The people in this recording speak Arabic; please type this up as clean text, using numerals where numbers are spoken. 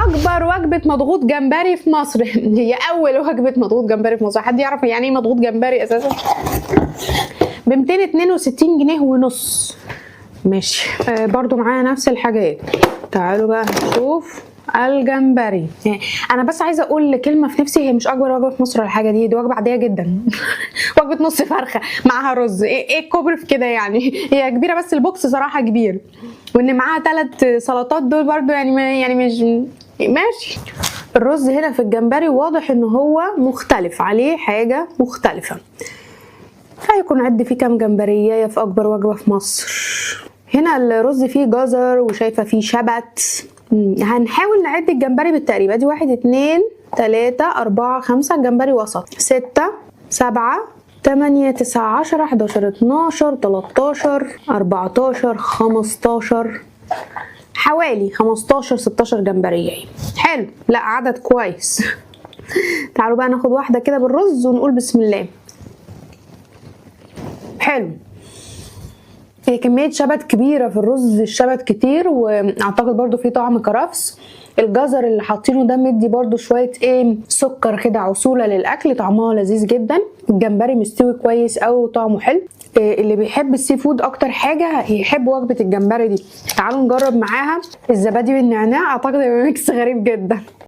اكبر وجبه مضغوط جمبري في مصر. هي اول وجبه مضغوط جمبري في مصر. حد يعرف يعني ايه مضغوط جمبري اساسا؟ ب 262 جنيه ونص. ماشي. برضو معايا نفس الحاجات. تعالوا بقى نشوف الجمبري. انا بس عايزه اقول كلمه في نفسي، هي مش اكبر وجبه في مصر ولا حاجه، دي وجبه عاديه جدا. وجبه نص فرخه معاها رز، ايه الكبر في كده يعني؟ هي كبيره بس البوكس صراحه كبير، وان معاها 3 سلطات دول برضو يعني مش ماشي. الرز هنا في الجمبري واضح ان هو مختلف، عليه حاجه مختلفه. هيكون عد فيه كام جمبرية في اكبر وجبه في مصر. هنا الرز فيه جزر وشايفه فيه شبت. هنحاول نعد الجمبري بالتقريب. ادي 1 2 3 4 5. الجمبري وسط. 6 7 8 9 10 11 12 13 14 15، حوالي 15 16 جمبرية. حلو، لا عدد كويس. تعالوا بقى ناخد واحدة كده بالرز ونقول بسم الله. حلو. هي كمية شبت كبيرة في الرز، الشبت كتير، واعتقد برضو في طعم كرفس. الجزر اللي حاطينه ده مدي برضو شوية سكر كده، عسولة للأكل، طعمها لذيذ جدا. الجمبري مستوي كويس أوي وطعمه حلو. اللي بيحب السي فود أكتر حاجة هيحب وجبة الجمبري دي. تعالوا نجرب معاها الزبادي بالنعناع، أعتقد هيبقى ميكس غريب جدا.